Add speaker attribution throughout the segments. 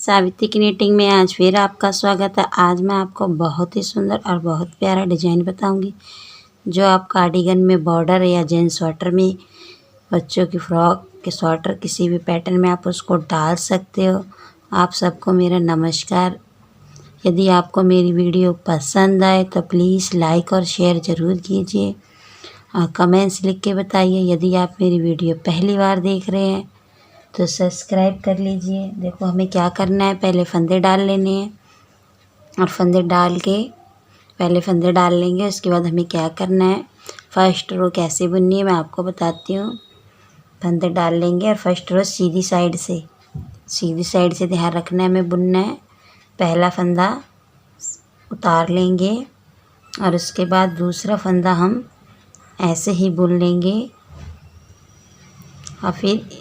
Speaker 1: सावित्री की नीटिंग में आज फिर आपका स्वागत है। आज मैं आपको बहुत ही सुंदर और बहुत प्यारा डिजाइन बताऊंगी जो आप कार्डिगन में, बॉर्डर या जेंट्स स्वेटर में, बच्चों की फ्रॉक के स्वेटर किसी भी पैटर्न में आप उसको डाल सकते हो। आप सबको मेरा नमस्कार। यदि आपको मेरी वीडियो पसंद आए तो प्लीज़ लाइक और शेयर ज़रूर कीजिए और कमेंट्स लिख के बताइए। यदि आप मेरी वीडियो पहली बार देख रहे हैं तो सब्सक्राइब कर लीजिए। देखो हमें क्या करना है, पहले फंदे डाल लेने हैं और फंदे डाल के पहले फंदे डाल लेंगे। उसके बाद हमें क्या करना है, फर्स्ट रो कैसे बुननी है मैं आपको बताती हूँ। फंदे डाल लेंगे और फर्स्ट रो सीधी साइड से ध्यान रखना है हमें बुनना है। पहला फंदा उतार लेंगे और उसके बाद दूसरा फंदा हम ऐसे ही बुन लेंगे और फिर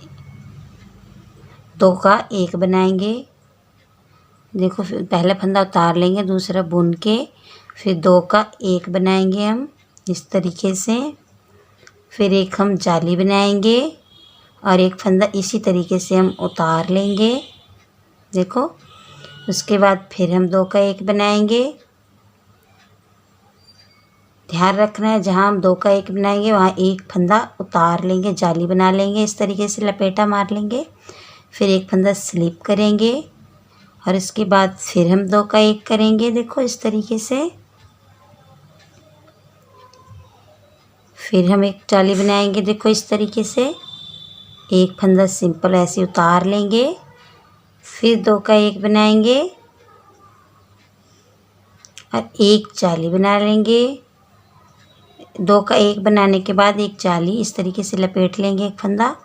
Speaker 1: 2 का 1 बनाएंगे। देखो फिर पहला फंदा उतार लेंगे, दूसरा बुन के फिर 2 का 1 बनाएंगे हम इस तरीके से। फिर एक हम जाली बनाएंगे और एक फंदा इसी तरीके से हम उतार लेंगे। देखो उसके बाद फिर हम 2 का 1 बनाएंगे। ध्यान रखना है जहाँ हम 2 का 1 बनाएंगे वहाँ एक फंदा उतार लेंगे, जाली बना लेंगे, इस तरीके से लपेटा मार लेंगे। फिर एक फंदा स्लिप करेंगे और इसके बाद फिर हम 2 का 1 करेंगे। देखो इस तरीके से। फिर हम एक जाली बनाएंगे, देखो इस तरीके से। एक फंदा सिंपल ऐसे उतार लेंगे, फिर 2 का 1 बनाएंगे और एक जाली बना लेंगे। 2 का 1 बनाने के बाद एक जाली इस तरीके से लपेट लेंगे एक फंदा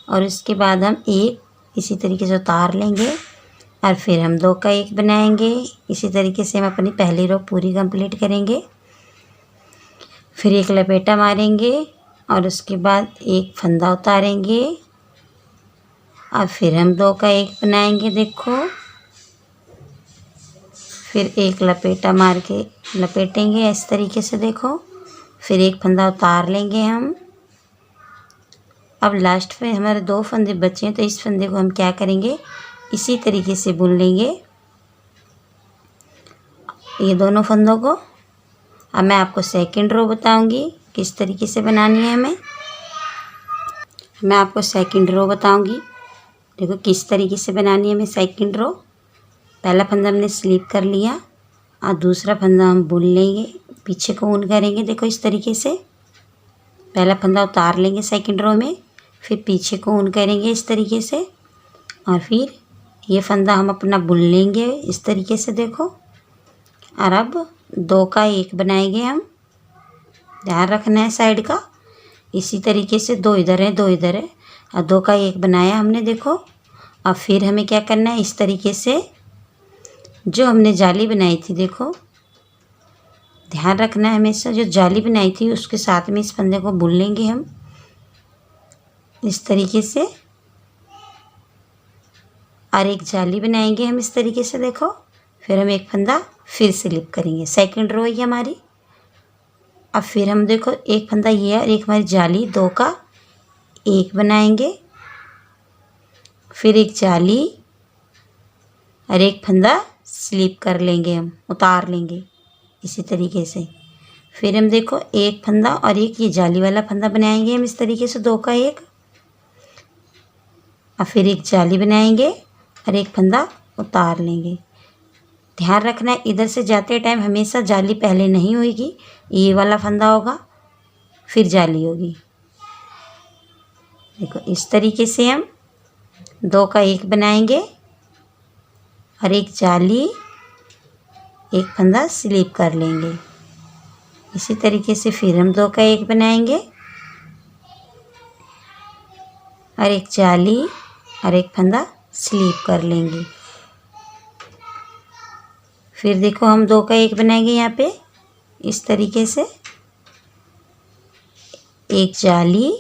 Speaker 1: और इसके बाद हम एक इसी तरीके से उतार लेंगे और फिर हम 2 का 1 बनाएंगे। इसी तरीके से हम अपनी पहली रो पूरी कंप्लीट करेंगे। फिर एक लपेटा मारेंगे और उसके बाद एक फंदा उतारेंगे और फिर हम 2 का 1 बनाएंगे। देखो फिर एक लपेटा मार के लपेटेंगे इस तरीके से। देखो फिर एक फंदा उतार लेंगे हम। अब लास्ट में हमारे 2 फंदे बचे हैं तो इस फंदे को हम क्या करेंगे, इसी तरीके से बुन लेंगे ये दोनों फंदों को। अब मैं आपको सेकंड रो बताऊंगी किस तरीके से बनानी है हमें। मैं आपको सेकंड रो बताऊंगी, देखो किस तरीके से बनानी है हमें सेकंड रो। पहला फंदा हमने स्लिप कर लिया और दूसरा फंदा हम बुन लेंगे, पीछे को ऊन करेंगे। देखो इस तरीके से पहला फंदा उतार लेंगे सेकंड रो में, फिर पीछे को ऊन करेंगे इस तरीके से और फिर ये फंदा हम अपना बुन लेंगे इस तरीके से। देखो और अब 2 का 1 बनाएंगे हम। ध्यान रखना है साइड का। इसी तरीके से 2 इधर है 2 इधर है और 2 का 1 बनाया हमने। देखो अब फिर हमें क्या करना है, इस तरीके से जो हमने जाली बनाई थी, देखो ध्यान रखना है हमेशा जो जाली बनाई थी उसके साथ में इस फंदे को बुन लेंगे हम इस तरीके से और एक जाली बनाएंगे हम इस तरीके से। देखो फिर हम एक फंदा फिर स्लिप करेंगे, सेकंड रो है हमारी। अब फिर हम देखो एक फंदा ये है और एक हमारी जाली, 2 का 1 बनाएंगे, फिर एक जाली और एक फंदा स्लिप कर लेंगे, हम उतार लेंगे इसी तरीके से। फिर हम देखो एक फंदा और एक ये जाली वाला फंदा बनाएंगे हम इस तरीके से, 2 का 1 और फिर एक जाली बनाएंगे और एक फंदा उतार लेंगे। ध्यान रखना है इधर से जाते टाइम हमेशा जाली पहले नहीं होगी, ये वाला फंदा होगा फिर जाली होगी। देखो इस तरीके से हम 2 का 1 बनाएंगे और एक जाली एक फंदा स्लिप कर लेंगे इसी तरीके से। फिर हम 2 का 1 बनाएंगे और एक जाली और एक फंदा स्लिप कर लेंगे। फिर देखो हम 2 का 1 बनाएंगे यहाँ पे इस तरीके से, एक जाली।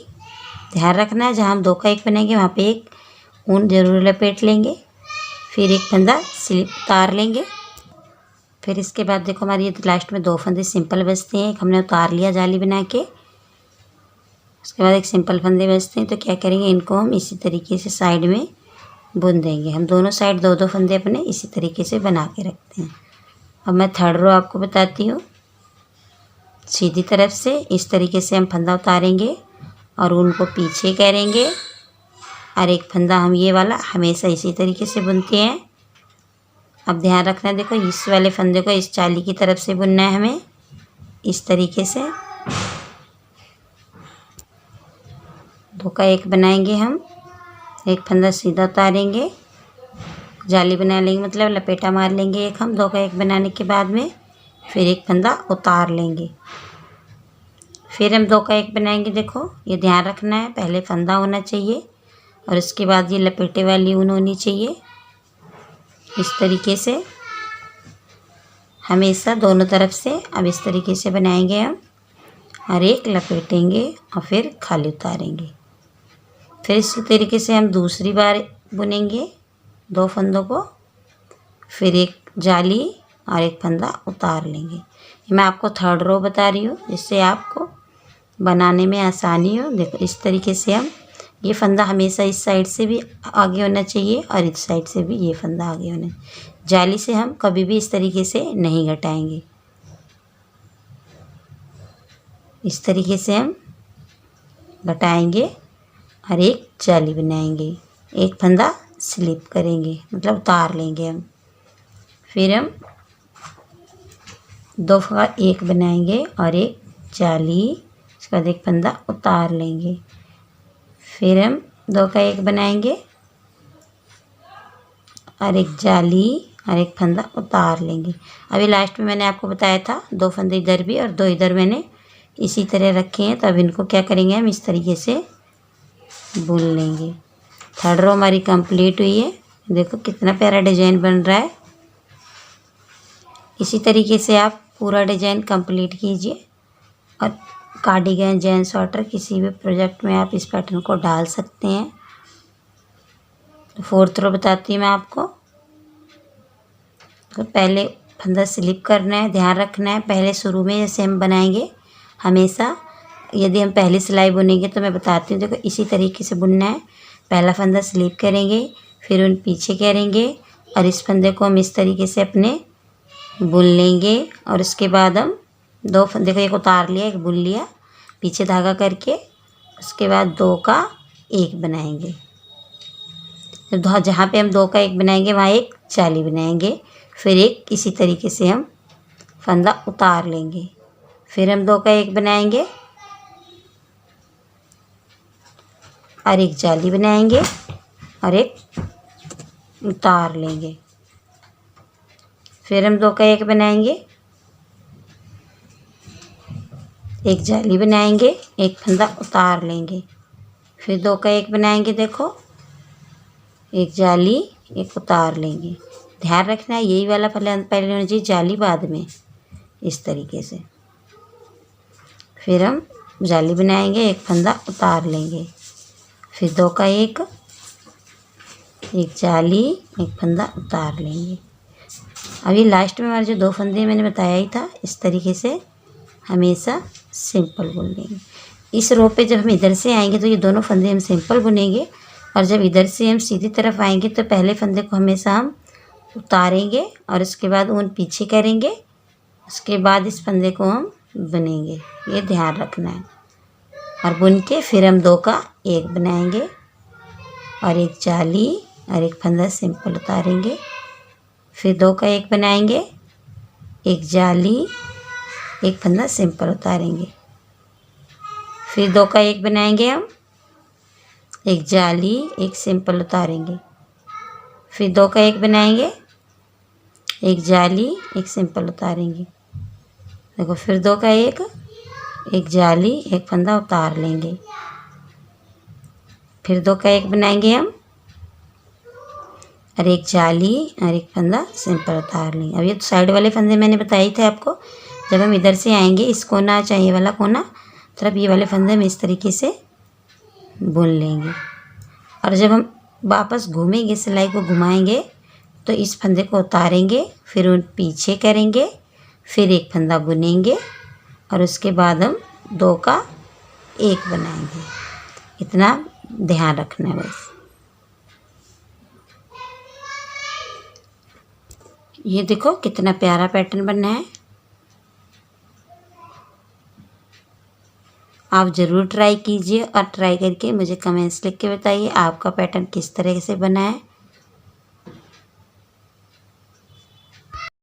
Speaker 1: ध्यान रखना है जहाँ हम 2 का 1 बनाएंगे वहाँ पे एक ऊन जरूर लपेट लेंगे, फिर एक फंदा स्लिप उतार लेंगे। फिर इसके बाद देखो हमारी ये लास्ट में 2 फंदे सिंपल बचते हैं। एक हमने उतार लिया जाली बना के, उसके बाद एक सिंपल फंदे बचते हैं। तो क्या करेंगे, इनको हम इसी तरीके से साइड में बुन देंगे। हम दोनों साइड दो दो फंदे अपने इसी तरीके से बना के रखते हैं। अब मैं थर्ड रो आपको बताती हूँ। सीधी तरफ से इस तरीके से हम फंदा उतारेंगे और उनको पीछे करेंगे और एक फंदा हम ये वाला हमेशा इसी तरीके से बुनते हैं। अब ध्यान रखना, देखो इस वाले फंदे को इस चाली की तरफ से बुनना है हमें, इस तरीके से। दो का एक बनाएंगे हम, एक फंदा सीधा उतारेंगे, जाली बना लेंगे, मतलब लपेटा मार लेंगे एक हम दो का एक बनाने के बाद में, फिर एक फंदा उतार लेंगे, फिर हम दो का एक बनाएंगे। देखो ये ध्यान रखना है, पहले फंदा होना चाहिए और उसके बाद ये लपेटे वाली ऊन होनी चाहिए। इस तरीके से हमेशा दोनों तरफ से अब इस तरीके से बनाएंगे हम, और एक लपेटेंगे और फिर खाली उतारेंगे। फिर इसी तरीके से हम दूसरी बार बुनेंगे दो फंदों को, फिर एक जाली और एक फंदा उतार लेंगे। मैं आपको थर्ड रो बता रही हूँ जिससे आपको बनाने में आसानी हो। देखो इस तरीके से हम, ये फंदा हमेशा इस साइड से भी आगे होना चाहिए और इस साइड से भी ये फंदा आगे होना चाहिए। जाली से हम कभी भी इस तरीके से नहीं घटाएंगे। इस तरीके से हम घटाएंगे और एक जाली बनाएंगे, एक फंदा स्लिप करेंगे, मतलब उतार लेंगे हम। फिर हम दो का एक बनाएंगे और एक जाली, उसके बाद एक फंदा उतार लेंगे। फिर हम दो का एक बनाएंगे और एक जाली और एक फंदा उतार लेंगे। अभी लास्ट में मैंने आपको बताया था दो फंदे इधर भी और दो इधर मैंने इसी तरह रखे हैं, तो अब इनको क्या करेंगे हम इस तरीके से बुन लेंगे। थर्ड रो हमारी कंप्लीट हुई है। देखो कितना प्यारा डिजाइन बन रहा है। इसी तरीके से आप पूरा डिजाइन कंप्लीट कीजिए और कार्डिगन, जेंट्स स्वेटर किसी भी प्रोजेक्ट में आप इस पैटर्न को डाल सकते हैं। तो फोर्थ रो बताती हूँ मैं आपको। तो पहले फंदा स्लिप करना है, ध्यान रखना है। पहले शुरू में जैसे हम बनाएंगे हमेशा, यदि हम पहली सिलाई बुनेंगे तो मैं बताती हूँ, देखो इसी तरीके से बुनना है। पहला फंदा स्लिप करेंगे, फिर उन पीछे करेंगे और इस फंदे को हम इस तरीके से अपने बुन लेंगे। और उसके बाद हम दो फंदे को एक उतार लिया, एक बुन लिया पीछे धागा करके, उसके बाद दो का एक बनाएंगे। तो जहाँ पे हम दो का एक बनाएंगे वहाँ एक जाली बनाएंगे, फिर एक इसी तरीके से हम फंदा उतार लेंगे, फिर हम दो का एक बनाएंगे और एक जाली बनाएंगे और एक उतार लेंगे, फिर हम दो का एक बनाएंगे, एक जाली बनाएंगे, एक फंदा उतार लेंगे, फिर दो का एक बनाएंगे। देखो एक जाली एक उतार लेंगे। ध्यान रखना है यही वाला पहले होना चाहिए, जाली बाद में, इस तरीके से। फिर हम जाली बनाएंगे, एक फंदा उतार लेंगे, फिर दो का एक जाली एक फंदा उतार लेंगे। अभी लास्ट में हमारे जो दो फंदे मैंने बताया ही था, इस तरीके से हमेशा सिंपल बुन लेंगे। इस रो पे जब हम इधर से आएंगे तो ये दोनों फंदे हम सिंपल बुनेंगे, और जब इधर से हम सीधी तरफ आएंगे तो पहले फंदे को हमेशा हम उतारेंगे और उसके बाद ऊन पीछे करेंगे, उसके बाद इस फंदे को हम बुनेंगे। ये ध्यान रखना है। और बुन के फिर हम दो का एक बनाएंगे और एक जाली और एक फंदा सिंपल उतारेंगे, फिर दो का एक बनाएंगे, एक जाली एक फंदा सिंपल उतारेंगे, फिर दो का एक बनाएंगे हम, एक जाली एक सिंपल उतारेंगे, फिर दो का एक बनाएंगे, एक जाली एक सिंपल उतारेंगे। देखो फिर दो का एक जाली एक फंदा उतार लेंगे, फिर दो का एक बनाएंगे हम और एक जाली और एक फंदा सिंपल उतार लेंगे। अब ये तो साइड वाले फंदे मैंने बताए थे आपको। जब हम इधर से आएंगे इस कोना चाहे ये वाला कोना, तरफ ये वाले फंदे हम इस तरीके से बुन लेंगे, और जब हम वापस घूमेंगे सिलाई को घुमाएंगे तो इस फंदे को उतारेंगे, फिर उन पीछे करेंगे, फिर एक फंदा बुनेंगे और उसके बाद हम दो का एक बनाएंगे। इतना ध्यान रखना है बस। ये देखो कितना प्यारा पैटर्न बना है। आप ज़रूर ट्राई कीजिए और ट्राई करके मुझे कमेंट्स लिख के बताइए आपका पैटर्न किस तरह से बना है।